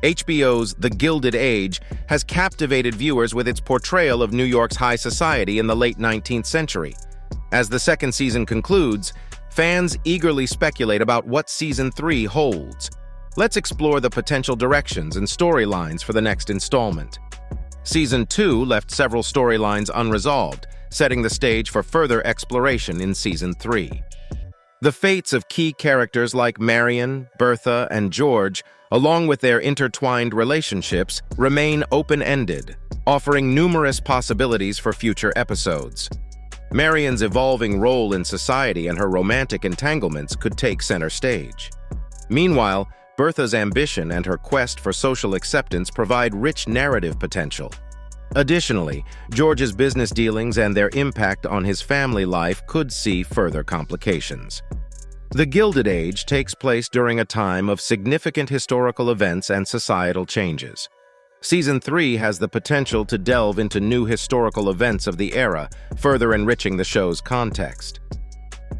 HBO's The Gilded Age has captivated viewers with its portrayal of New York's high society in the late 19th century. As the second season concludes, fans eagerly speculate about what Season 3 holds. Let's explore the potential directions and storylines for the next installment. Season 2 left several storylines unresolved, setting the stage for further exploration in Season 3. The fates of key characters like Marion, Bertha, and George, along with their intertwined relationships, remain open-ended, offering numerous possibilities for future episodes. Marion's evolving role in society and her romantic entanglements could take center stage. Meanwhile, Bertha's ambition and her quest for social acceptance provide rich narrative potential. Additionally, George's business dealings and their impact on his family life could see further complications. The Gilded Age takes place during a time of significant historical events and societal changes. Season 3 has the potential to delve into new historical events of the era, further enriching the show's context.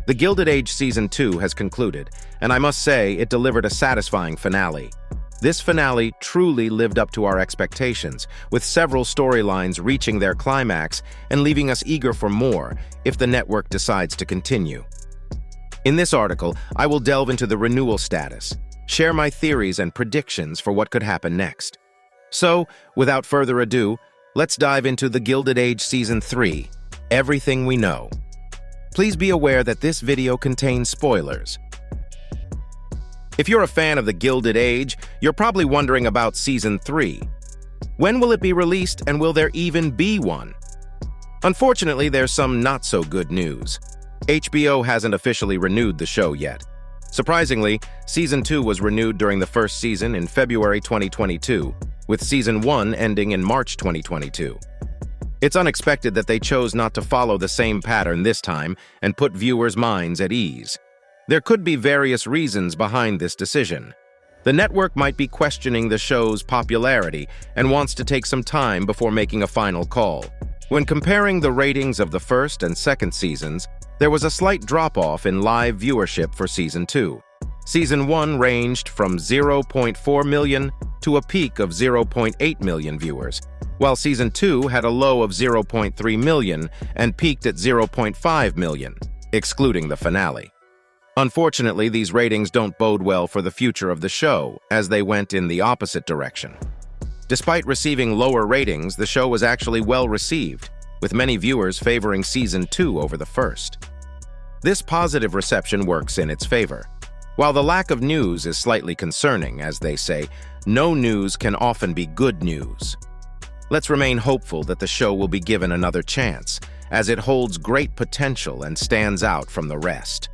The Gilded Age Season 2 has concluded, and I must say it delivered a satisfying finale. This finale truly lived up to our expectations, with several storylines reaching their climax and leaving us eager for more if the network decides to continue. In this article, I will delve into the renewal status, share my theories and predictions for what could happen next. So, without further ado, let's dive into The Gilded Age Season 3, Everything We Know. Please be aware that this video contains spoilers. If you're a fan of The Gilded Age, you're probably wondering about Season 3. When will it be released, and will there even be one? Unfortunately, there's some not-so-good news. HBO hasn't officially renewed the show yet. Surprisingly, Season 2 was renewed during the first season in February 2022, with Season 1 ending in March 2022. It's unexpected that they chose not to follow the same pattern this time and put viewers' minds at ease. There could be various reasons behind this decision. The network might be questioning the show's popularity and wants to take some time before making a final call. When comparing the ratings of the first and second seasons, there was a slight drop-off in live viewership for Season 2. Season 1 ranged from 0.4 million to a peak of 0.8 million viewers, while Season 2 had a low of 0.3 million and peaked at 0.5 million, excluding the finale. Unfortunately, these ratings don't bode well for the future of the show, as they went in the opposite direction. Despite receiving lower ratings, the show was actually well received, with many viewers favoring Season 2 over the first. This positive reception works in its favor. While the lack of news is slightly concerning, as they say, no news can often be good news. Let's remain hopeful that the show will be given another chance, as it holds great potential and stands out from the rest.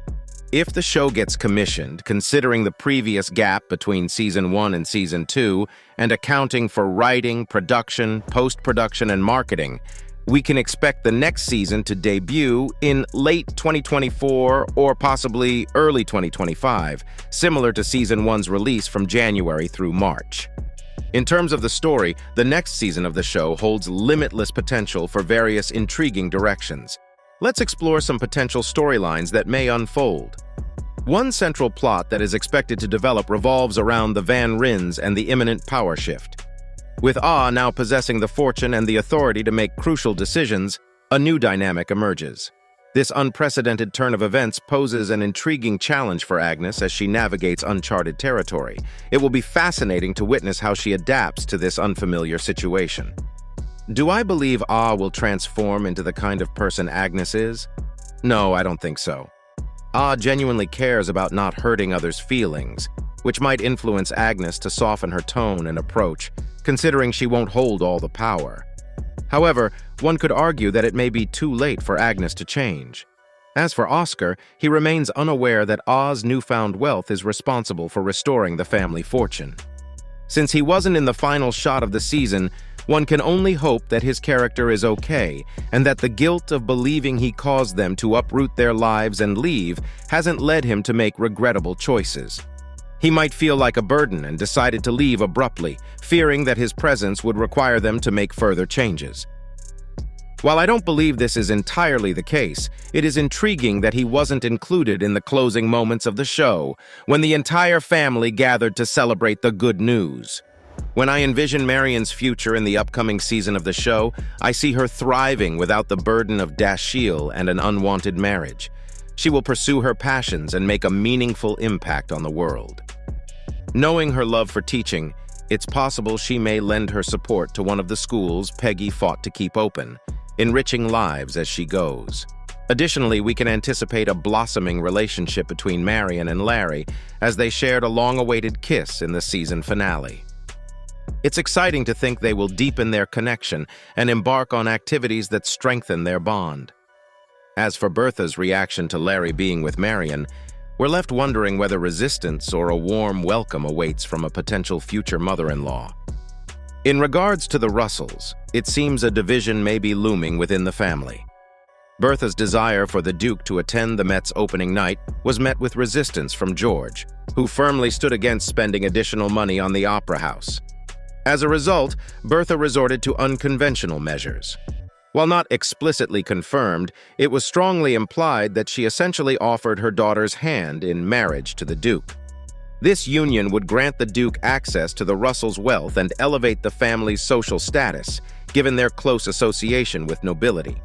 If the show gets commissioned, considering the previous gap between Season 1 and Season 2, and accounting for writing, production, post-production, and marketing, we can expect the next season to debut in late 2024 or possibly early 2025, similar to Season 1's release from January through March. In terms of the story, the next season of the show holds limitless potential for various intriguing directions. Let's explore some potential storylines that may unfold. One central plot that is expected to develop revolves around the Van Rins and the imminent power shift. With Ah now possessing the fortune and the authority to make crucial decisions, a new dynamic emerges. This unprecedented turn of events poses an intriguing challenge for Agnes as she navigates uncharted territory. It will be fascinating to witness how she adapts to this unfamiliar situation. Do I believe Ah will transform into the kind of person Agnes is? No, I don't think so. Ah genuinely cares about not hurting others' feelings, which might influence Agnes to soften her tone and approach, considering she won't hold all the power. However, one could argue that it may be too late for Agnes to change. As for Oscar, he remains unaware that Ah's newfound wealth is responsible for restoring the family fortune. Since he wasn't in the final shot of the season, one can only hope that his character is okay, and that the guilt of believing he caused them to uproot their lives and leave hasn't led him to make regrettable choices. He might feel like a burden and decided to leave abruptly, fearing that his presence would require them to make further changes. While I don't believe this is entirely the case, it is intriguing that he wasn't included in the closing moments of the show, when the entire family gathered to celebrate the good news. When I envision Marion's future in the upcoming season of the show, I see her thriving without the burden of Dashiell and an unwanted marriage. She will pursue her passions and make a meaningful impact on the world. Knowing her love for teaching, it's possible she may lend her support to one of the schools Peggy fought to keep open, enriching lives as she goes. Additionally, we can anticipate a blossoming relationship between Marion and Larry as they shared a long-awaited kiss in the season finale. It's exciting to think they will deepen their connection and embark on activities that strengthen their bond. As for Bertha's reaction to Larry being with Marion, we're left wondering whether resistance or a warm welcome awaits from a potential future mother-in-law. In regards to the Russells, it seems a division may be looming within the family. Bertha's desire for the Duke to attend the Met's opening night was met with resistance from George, who firmly stood against spending additional money on the Opera House. As a result, Bertha resorted to unconventional measures. While not explicitly confirmed, it was strongly implied that she essentially offered her daughter's hand in marriage to the Duke. This union would grant the Duke access to the Russells' wealth and elevate the family's social status, given their close association with nobility.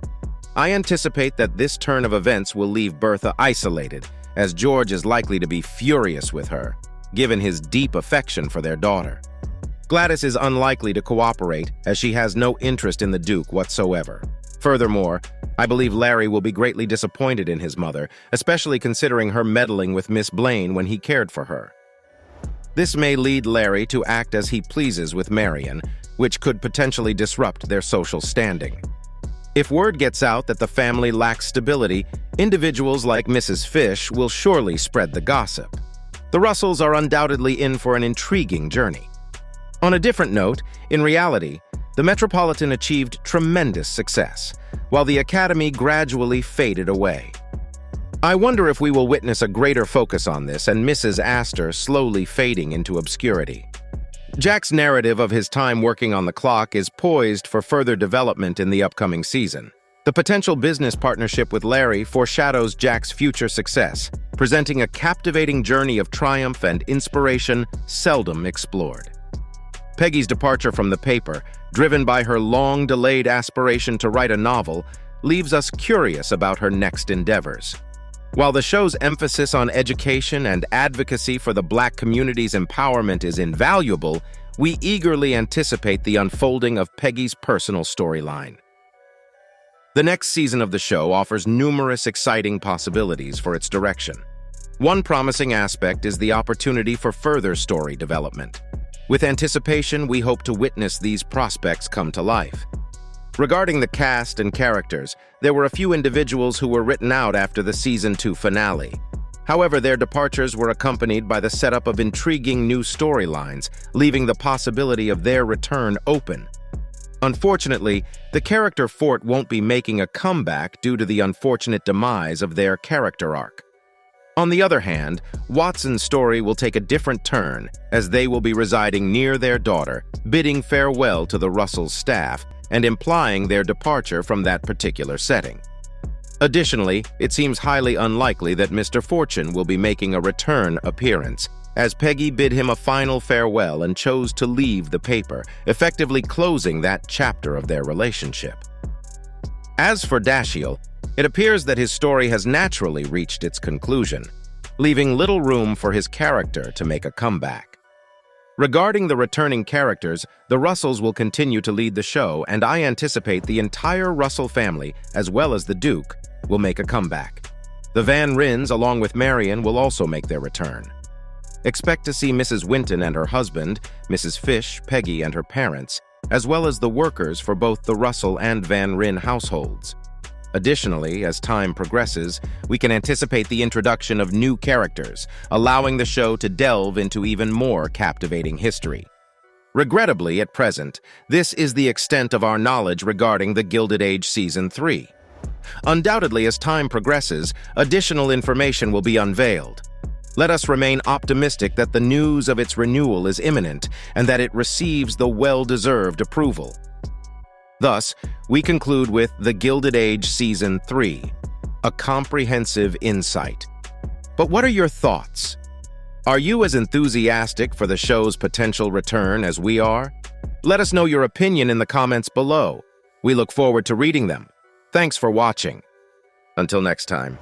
I anticipate that this turn of events will leave Bertha isolated, as George is likely to be furious with her, given his deep affection for their daughter. Gladys is unlikely to cooperate, as she has no interest in the Duke whatsoever. Furthermore, I believe Larry will be greatly disappointed in his mother, especially considering her meddling with Miss Blaine when he cared for her. This may lead Larry to act as he pleases with Marion, which could potentially disrupt their social standing. If word gets out that the family lacks stability, individuals like Mrs. Fish will surely spread the gossip. The Russells are undoubtedly in for an intriguing journey. On a different note, in reality, the Metropolitan achieved tremendous success, while the Academy gradually faded away. I wonder if we will witness a greater focus on this and Mrs. Astor slowly fading into obscurity. Jack's narrative of his time working on the clock is poised for further development in the upcoming season. The potential business partnership with Larry foreshadows Jack's future success, presenting a captivating journey of triumph and inspiration seldom explored. Peggy's departure from the paper, driven by her long-delayed aspiration to write a novel, leaves us curious about her next endeavors. While the show's emphasis on education and advocacy for the Black community's empowerment is invaluable, we eagerly anticipate the unfolding of Peggy's personal storyline. The next season of the show offers numerous exciting possibilities for its direction. One promising aspect is the opportunity for further story development. With anticipation, we hope to witness these prospects come to life. Regarding the cast and characters, there were a few individuals who were written out after the Season 2 finale. However, their departures were accompanied by the setup of intriguing new storylines, leaving the possibility of their return open. Unfortunately, the character Fort won't be making a comeback due to the unfortunate demise of their character arc. On the other hand, Watson's story will take a different turn, as they will be residing near their daughter, bidding farewell to the Russells' staff, and implying their departure from that particular setting. Additionally, it seems highly unlikely that Mr. Fortune will be making a return appearance, as Peggy bid him a final farewell and chose to leave the paper, effectively closing that chapter of their relationship. As for Dashiell, it appears that his story has naturally reached its conclusion, leaving little room for his character to make a comeback. Regarding the returning characters, the Russells will continue to lead the show, and I anticipate the entire Russell family, as well as the Duke, will make a comeback. The Van Rins, along with Marion, will also make their return. Expect to see Mrs. Winton and her husband, Mrs. Fish, Peggy, and her parents, as well as the workers for both the Russell and Van Ryn households. Additionally, as time progresses, we can anticipate the introduction of new characters, allowing the show to delve into even more captivating history. Regrettably, at present, this is the extent of our knowledge regarding the Gilded Age Season 3. Undoubtedly, as time progresses, additional information will be unveiled. Let us remain optimistic that the news of its renewal is imminent and that it receives the well-deserved approval. Thus, we conclude with The Gilded Age Season 3, a comprehensive insight. But what are your thoughts? Are you as enthusiastic for the show's potential return as we are? Let us know your opinion in the comments below. We look forward to reading them. Thanks for watching. Until next time.